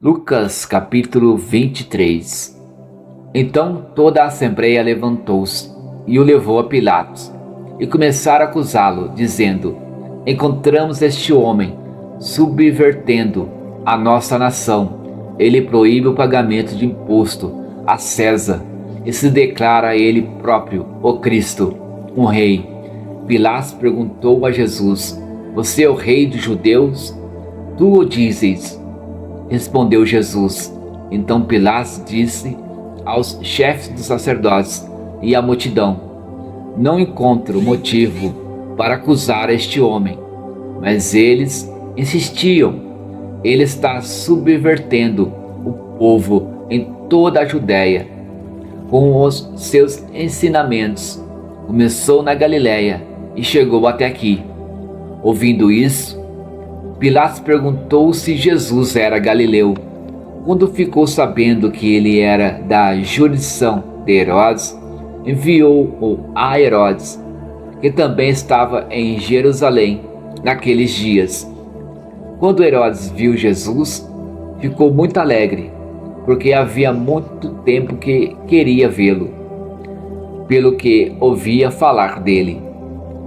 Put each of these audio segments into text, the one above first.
Lucas capítulo 23. Então toda a assembleia levantou-se e o levou a Pilatos, e começaram a acusá-lo, dizendo: Encontramos este homem subvertendo a nossa nação. Ele proíbe o pagamento de imposto a César e se declara ele próprio o Cristo, um rei. Pilatos perguntou a Jesus: Você é o rei dos judeus? Tu o dizes. Respondeu Jesus. Então Pilatos disse aos chefes dos sacerdotes e à multidão: Não encontro motivo para acusar este homem. Mas eles insistiam: Ele está subvertendo o povo em toda a Judéia com os seus ensinamentos. Começou na Galiléia e chegou até aqui. Ouvindo isso, Pilatos perguntou se Jesus era galileu. Quando ficou sabendo que ele era da jurisdição de Herodes, enviou-o a Herodes, que também estava em Jerusalém naqueles dias. Quando Herodes viu Jesus, ficou muito alegre, porque havia muito tempo que queria vê-lo, pelo que ouvia falar dele.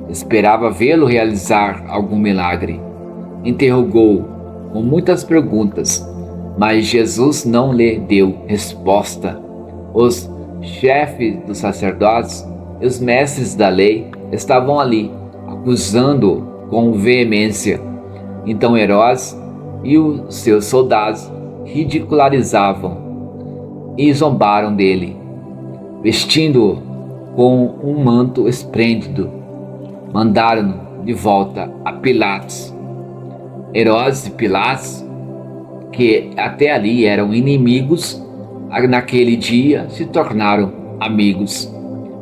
Esperava vê-lo realizar algum milagre. Interrogou-o com muitas perguntas, mas Jesus não lhe deu resposta. Os chefes dos sacerdotes e os mestres da lei estavam ali, acusando-o com veemência. Então Herodes e os seus soldados ridicularizavam e zombaram dele, vestindo-o com um manto esplêndido. Mandaram-no de volta a Pilatos. Herodes e Pilatos, que até ali eram inimigos, naquele dia se tornaram amigos.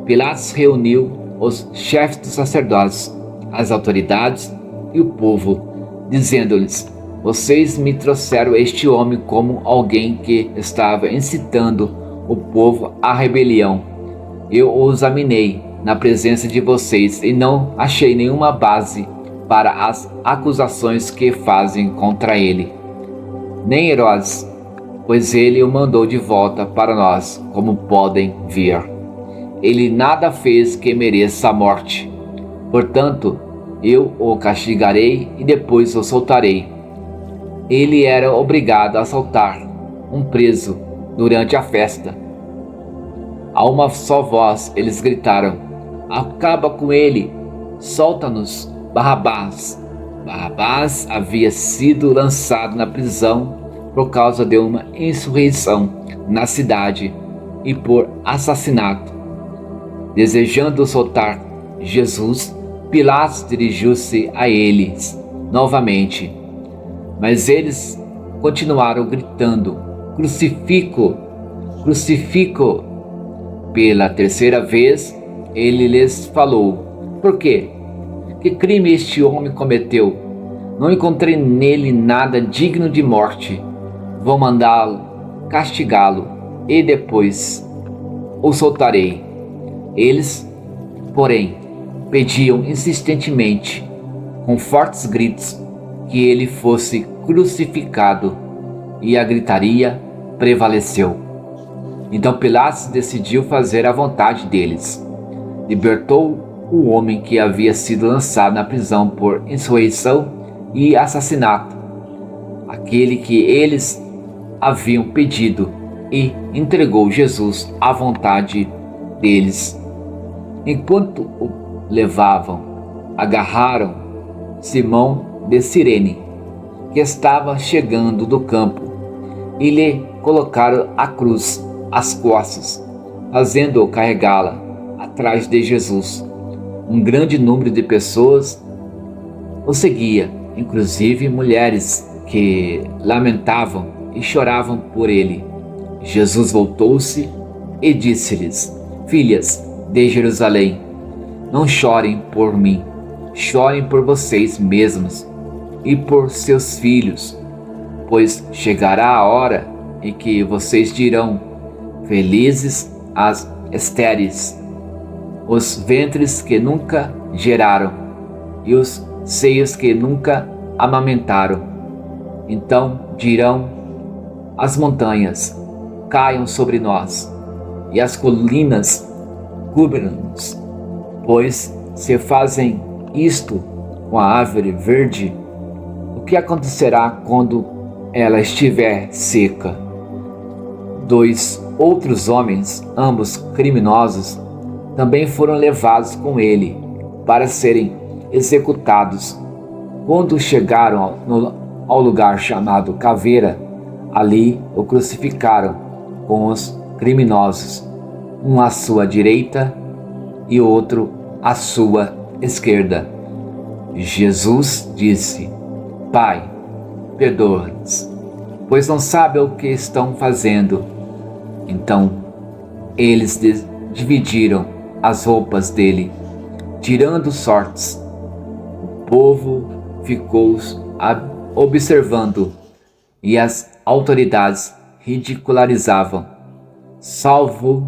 Pilatos reuniu os chefes dos sacerdotes, as autoridades e o povo, dizendo-lhes: Vocês me trouxeram este homem como alguém que estava incitando o povo à rebelião. Eu o examinei na presença de vocês e não achei nenhuma base para as acusações que fazem contra ele. Nem Herodes, pois ele o mandou de volta para nós, como podem ver. Ele nada fez que mereça a morte. Portanto, eu o castigarei e depois o soltarei. Ele era obrigado a soltar um preso durante a festa. A uma só voz eles gritaram: Acaba com ele! Solta-nos Barrabás. Barrabás havia sido lançado na prisão por causa de uma insurreição na cidade e por assassinato. Desejando soltar Jesus, Pilatos dirigiu-se a eles novamente. Mas eles continuaram gritando: Crucifico! Crucifico! Pela terceira vez, ele lhes falou: Por quê? Que crime este homem cometeu? Não encontrei nele nada digno de morte. Vou mandá-lo, castigá-lo, e depois o soltarei. Eles, porém, pediam insistentemente, com fortes gritos, que ele fosse crucificado, e a gritaria prevaleceu. Então Pilatos decidiu fazer a vontade deles. Libertou o homem que havia sido lançado na prisão por insurreição e assassinato, aquele que eles haviam pedido, e entregou Jesus à vontade deles. Enquanto o levavam, agarraram Simão de Cirene, que estava chegando do campo, e lhe colocaram a cruz às costas, fazendo-o carregá-la atrás de Jesus. Um grande número de pessoas o seguia, inclusive mulheres que lamentavam e choravam por ele. Jesus voltou-se e disse-lhes: Filhas de Jerusalém, não chorem por mim, chorem por vocês mesmos e por seus filhos, pois chegará a hora em que vocês dirão: Felizes as estéreis, os ventres que nunca geraram e os seios que nunca amamentaram. Então dirão: as montanhas caiam sobre nós e as colinas cubram-nos, pois se fazem isto com a árvore verde, o que acontecerá quando ela estiver seca? 2 outros homens, ambos criminosos, também foram levados com ele para serem executados. Quando chegaram ao lugar chamado Caveira, ali o crucificaram com os criminosos, um à sua direita e outro à sua esquerda. Jesus disse: Pai, perdoa-lhes, pois não sabem o que estão fazendo. Então eles dividiram as roupas dele, tirando sortes. O povo ficou observando e as autoridades ridicularizavam. Salvou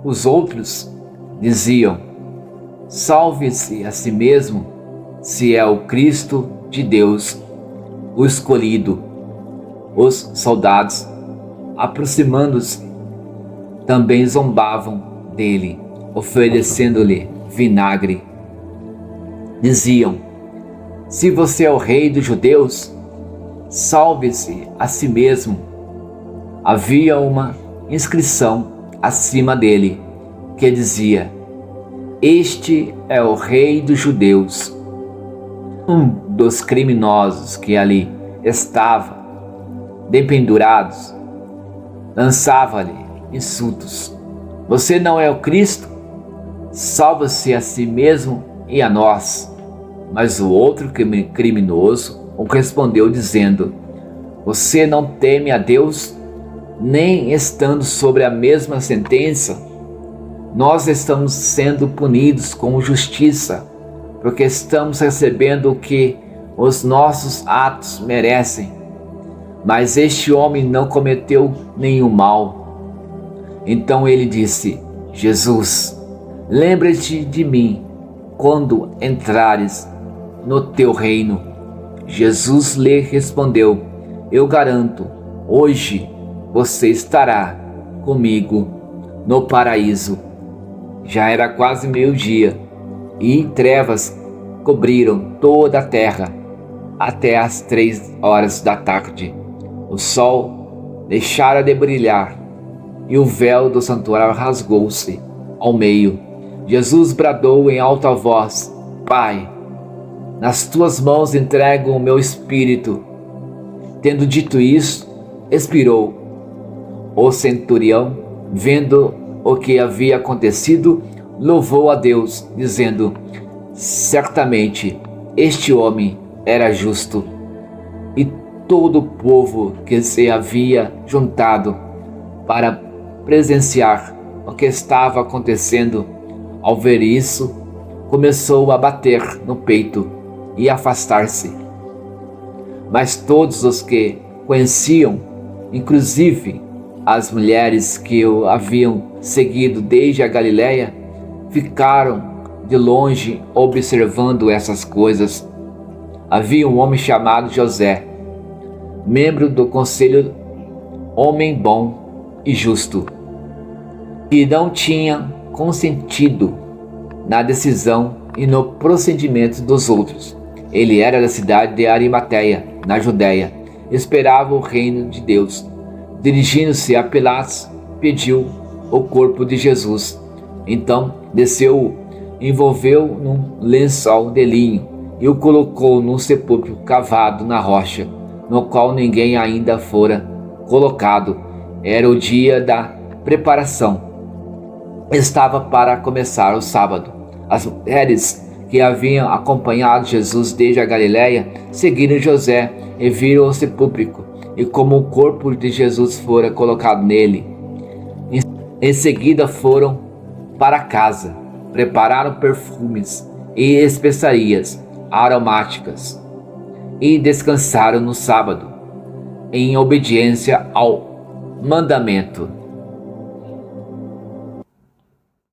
os outros, diziam: salve-se a si mesmo, se é o Cristo de Deus, o escolhido. Os soldados, aproximando-se, também zombavam dele, oferecendo-lhe vinagre. Diziam: se você é o rei dos judeus, salve-se a si mesmo. Havia uma inscrição acima dele que dizia: este é o rei dos judeus. Um dos criminosos que ali estava dependurados lançava-lhe insultos: você não é o Cristo? Salva-se a si mesmo e a nós. Mas o outro criminoso o respondeu dizendo: você não teme a Deus, nem estando sobre a mesma sentença? Nós estamos sendo punidos com justiça, porque estamos recebendo o que os nossos atos merecem. Mas este homem não cometeu nenhum mal. Então ele disse: Jesus, lembra-te de mim quando entrares no teu reino. Jesus lhe respondeu: eu garanto, hoje você estará comigo no paraíso. Já era quase meio-dia e trevas cobriram toda a terra até as 3 horas da tarde. O sol deixara de brilhar e o véu do santuário rasgou-se ao meio. Jesus bradou em alta voz: Pai, nas tuas mãos entrego o meu espírito. Tendo dito isso, expirou. O centurião, vendo o que havia acontecido, louvou a Deus, dizendo: certamente este homem era justo. E todo o povo que se havia juntado para presenciar o que estava acontecendo, ao ver isso, começou a bater no peito e afastar-se. Mas todos os que conheciam, inclusive as mulheres que o haviam seguido desde a Galiléia, ficaram de longe observando essas coisas. Havia um homem chamado José, membro do conselho, homem bom e justo, que não tinha consentido na decisão e no procedimento dos outros. Ele era da cidade de Arimateia, na Judéia, esperava o reino de Deus. Dirigindo-se a Pilatos, pediu o corpo de Jesus. Então desceu, envolveu num lençol de linho e o colocou num sepulcro cavado na rocha, no qual ninguém ainda fora colocado. Era o dia da preparação. Estava para começar o sábado. As mulheres que haviam acompanhado Jesus desde a Galiléia seguiram José e viram o sepulcro e como o corpo de Jesus fora colocado nele. Em seguida foram para casa, prepararam perfumes e especiarias aromáticas e descansaram no sábado, em obediência ao mandamento.